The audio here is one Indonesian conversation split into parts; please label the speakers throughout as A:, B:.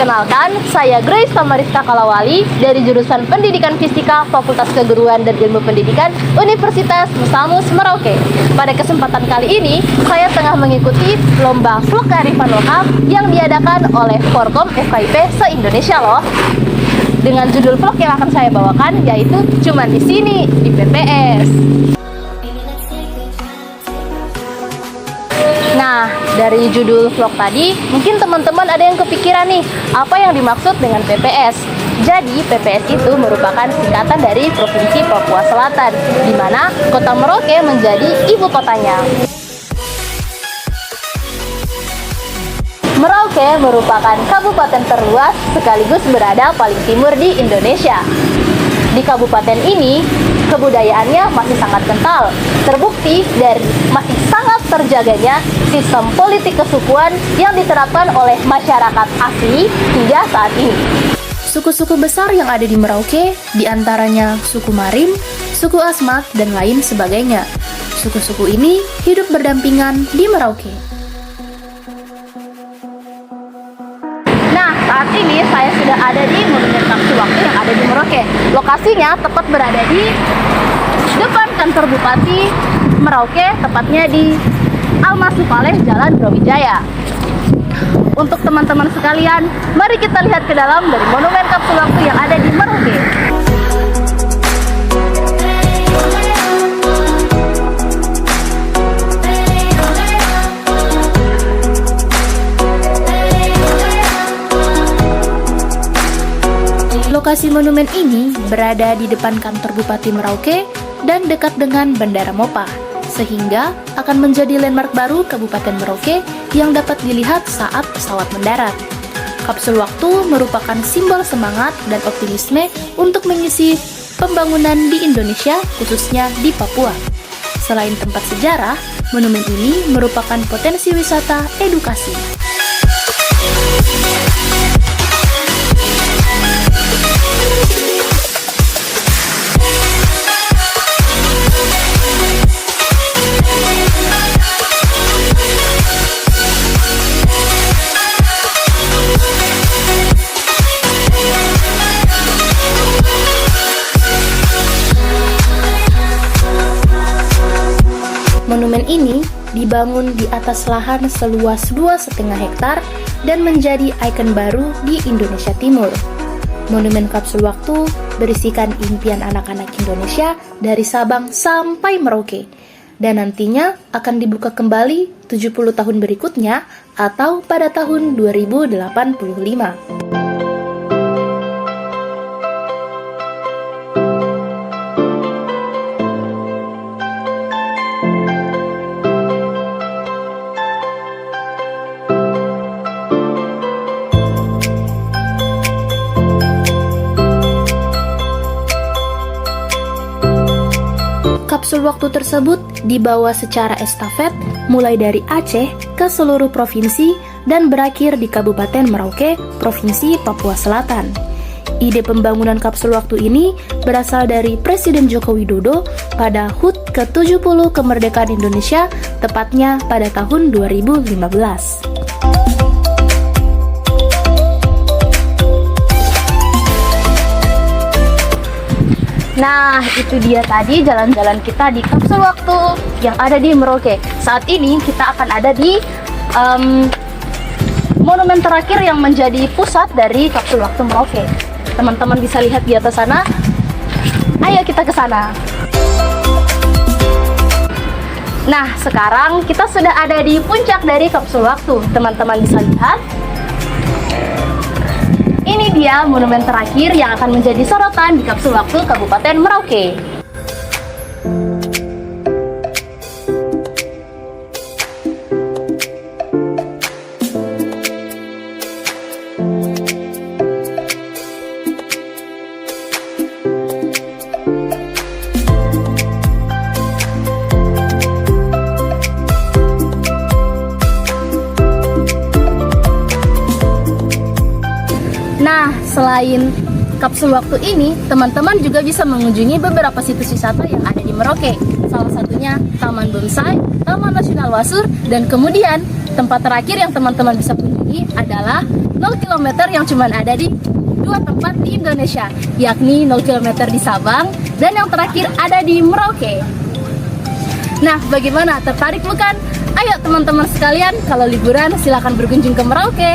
A: Perkenalkan, saya Grace Tamariska Kalawali dari jurusan Pendidikan Fisika Fakultas Keguruan dan Ilmu Pendidikan Universitas Musamus Merauke. Pada kesempatan kali ini, saya tengah mengikuti lomba vlog kearifan lokal yang diadakan oleh Forkom FKIP se-Indonesia loh. Dengan judul vlog yang akan saya bawakan yaitu Cuman di Sini di PPS. Nah, dari judul vlog tadi, mungkin teman-teman ada yang kepikiran nih, apa yang dimaksud dengan PPS? Jadi, PPS itu merupakan singkatan dari Provinsi Papua Selatan, di mana Kota Merauke menjadi ibu kotanya. Merauke merupakan kabupaten terluas sekaligus berada paling timur di Indonesia. Di kabupaten ini, kebudayaannya masih sangat kental, terbukti dari masih sangat terjaganya sistem politik kesukuan yang diterapkan oleh masyarakat asli hingga saat ini.
B: Suku-suku besar yang ada di Merauke, diantaranya suku Marim, suku Asmat, dan lain sebagainya. Suku-suku ini hidup berdampingan di Merauke.
A: Nah, saat ini saya sudah ada di Monumen Kapsul Waktu yang ada di Merauke. Lokasinya tepat berada di depan kantor Bupati Merauke, tepatnya di Almasupaleh, Jalan Brawijaya. Untuk teman-teman sekalian, mari kita lihat ke dalam dari Monumen Kapsul Waktu yang ada di Merauke.
B: Lokasi monumen ini berada di depan kantor Bupati Merauke dan dekat dengan Bandara Mopah, sehingga akan menjadi landmark baru Kabupaten Merauke yang dapat dilihat saat pesawat mendarat. Kapsul waktu merupakan simbol semangat dan optimisme untuk mengisi pembangunan di Indonesia, khususnya di Papua. Selain tempat sejarah, monumen ini merupakan potensi wisata edukasi. Monumen ini dibangun di atas lahan seluas 2,5 hektar dan menjadi ikon baru di Indonesia Timur. Monumen Kapsul Waktu berisikan impian anak-anak Indonesia dari Sabang sampai Merauke, dan nantinya akan dibuka kembali 70 tahun berikutnya atau pada tahun 2085. Kapsul waktu tersebut dibawa secara estafet mulai dari Aceh ke seluruh provinsi dan berakhir di Kabupaten Merauke, Provinsi Papua Selatan. Ide pembangunan kapsul waktu ini berasal dari Presiden Joko Widodo pada HUT ke-70 kemerdekaan Indonesia, tepatnya pada tahun 2015.
A: Nah, itu dia tadi jalan-jalan kita di Kapsul Waktu yang ada di Merauke. Saat ini kita akan ada di monumen terakhir yang menjadi pusat dari Kapsul Waktu Merauke. Teman-teman bisa lihat di atas sana. Ayo kita ke sana. Nah, sekarang kita sudah ada di puncak dari Kapsul Waktu. Teman-teman bisa lihat. Ini dia monumen terakhir yang akan menjadi sorotan di Kapsul Waktu Kabupaten Merauke. Nah, selain Kapsul Waktu ini, teman-teman juga bisa mengunjungi beberapa situs wisata yang ada di Merauke. Salah satunya Taman Bonsai, Taman Nasional Wasur, dan kemudian tempat terakhir yang teman-teman bisa kunjungi adalah 0 km yang cuma ada di dua tempat di Indonesia, yakni 0 km di Sabang dan yang terakhir ada di Merauke. Nah, bagaimana? Tertarik bukan? Ayo teman-teman sekalian, kalau liburan silakan berkunjung ke Merauke.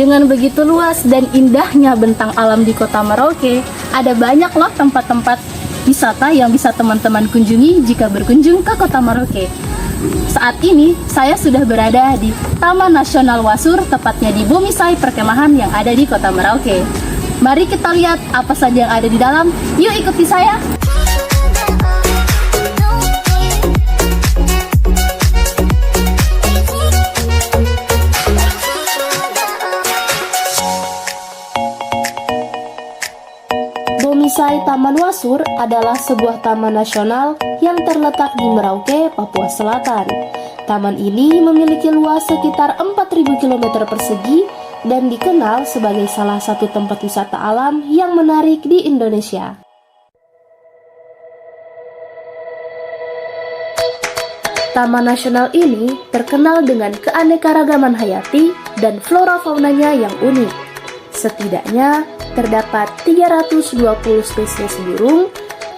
A: Dengan begitu luas dan indahnya bentang alam di kota Merauke, ada banyak loh tempat-tempat wisata yang bisa teman-teman kunjungi jika berkunjung ke kota Merauke. Saat ini, saya sudah berada di Taman Nasional Wasur, tepatnya di Bumisai Perkemahan yang ada di kota Merauke. Mari kita lihat apa saja yang ada di dalam. Yuk ikuti saya! Bumisai Taman Wasur adalah sebuah taman nasional yang terletak di Merauke, Papua Selatan. Taman ini memiliki luas sekitar 4.000 km persegi dan dikenal sebagai salah satu tempat wisata alam yang menarik di Indonesia. Taman nasional ini terkenal dengan keanekaragaman hayati dan flora faunanya yang unik. Setidaknya terdapat 320 spesies burung,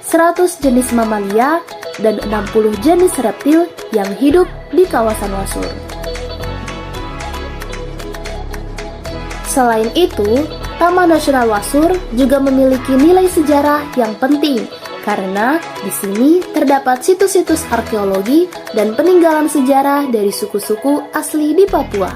A: 100 jenis mamalia, dan 60 jenis reptil yang hidup di kawasan Wasur. Selain itu, Taman Nasional Wasur juga memiliki nilai sejarah yang penting karena di sini terdapat situs-situs arkeologi dan peninggalan sejarah dari suku-suku asli di Papua.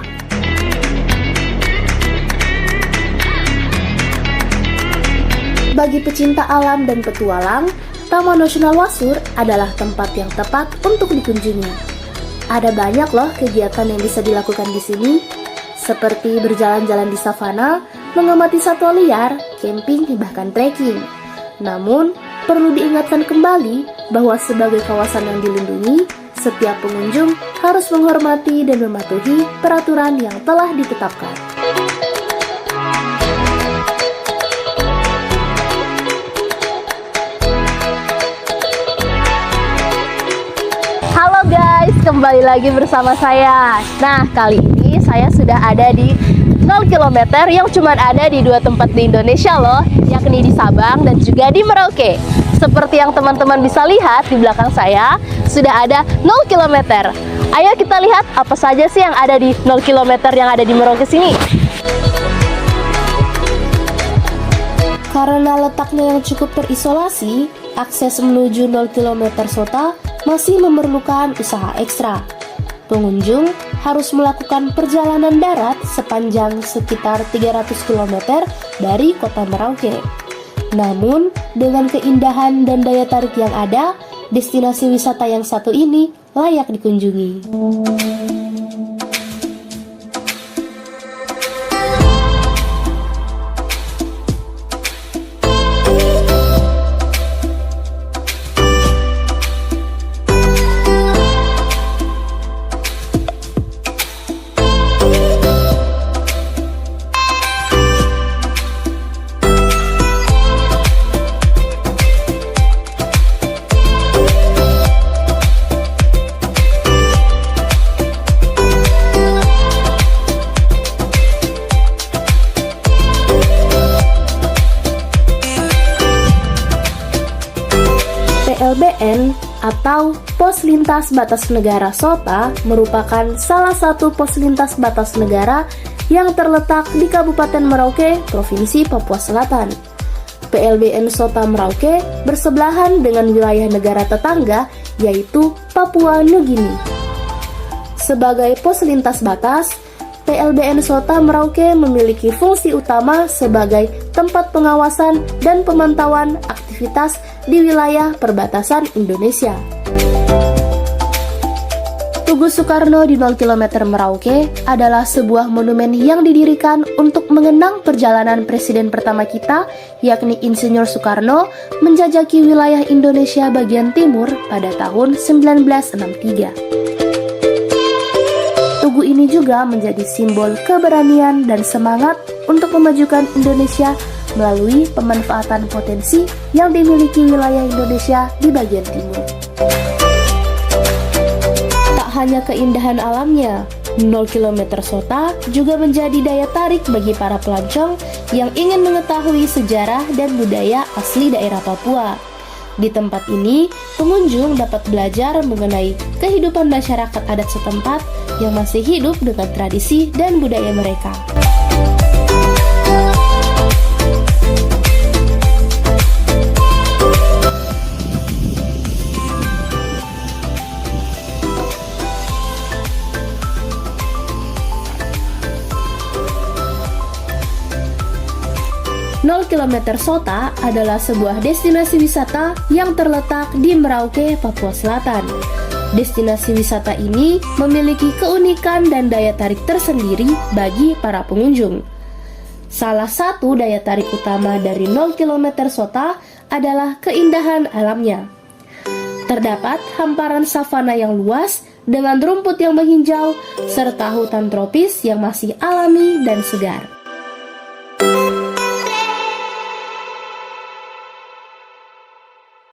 A: Bagi pecinta alam dan petualang, Taman Nasional Wasur adalah tempat yang tepat untuk dikunjungi. Ada banyak loh kegiatan yang bisa dilakukan di sini, seperti berjalan-jalan di savana, mengamati satwa liar, camping, bahkan trekking. Namun, perlu diingatkan kembali bahwa sebagai kawasan yang dilindungi, setiap pengunjung harus menghormati dan mematuhi peraturan yang telah ditetapkan. Halo guys, kembali lagi bersama saya. Nah, kali ini saya sudah ada di 0 km yang cuma ada di dua tempat di Indonesia loh, yakni di Sabang dan juga di Merauke. Seperti yang teman-teman bisa lihat di belakang saya, sudah ada 0 km. Ayo kita lihat apa saja sih yang ada di 0 km yang ada di Merauke sini. Karena letaknya yang cukup terisolasi, akses menuju 0 km Sota masih memerlukan usaha ekstra. Pengunjung harus melakukan perjalanan darat sepanjang sekitar 300 km dari kota Merauke. Namun, dengan keindahan dan daya tarik yang ada, destinasi wisata yang satu ini layak dikunjungi.
B: PLBN atau Pos Lintas Batas Negara SOTA merupakan salah satu pos lintas batas negara yang terletak di Kabupaten Merauke, Provinsi Papua Selatan. PLBN SOTA Merauke bersebelahan dengan wilayah negara tetangga yaitu Papua Nugini. Sebagai pos lintas batas, PLBN SOTA Merauke memiliki fungsi utama sebagai tempat pengawasan dan pemantauan aktivitas di wilayah perbatasan Indonesia. Tugu Soekarno di 0 km Merauke adalah sebuah monumen yang didirikan untuk mengenang perjalanan presiden pertama kita, yakni Insinyur Soekarno, menjajaki wilayah Indonesia bagian timur pada tahun 1963. Tugu ini juga menjadi simbol keberanian dan semangat untuk memajukan Indonesia melalui pemanfaatan potensi yang dimiliki wilayah Indonesia di bagian timur. Tak hanya keindahan alamnya, 0 km SOTA juga menjadi daya tarik bagi para pelancong yang ingin mengetahui sejarah dan budaya asli daerah Papua. Di tempat ini, pengunjung dapat belajar mengenai kehidupan masyarakat adat setempat yang masih hidup dengan tradisi dan budaya mereka. Nol km SOTA adalah sebuah destinasi wisata yang terletak di Merauke, Papua Selatan. Destinasi wisata ini memiliki keunikan dan daya tarik tersendiri bagi para pengunjung. Salah satu daya tarik utama dari 0 km SOTA adalah keindahan alamnya. Terdapat hamparan savana yang luas dengan rumput yang menghijau serta hutan tropis yang masih alami dan segar.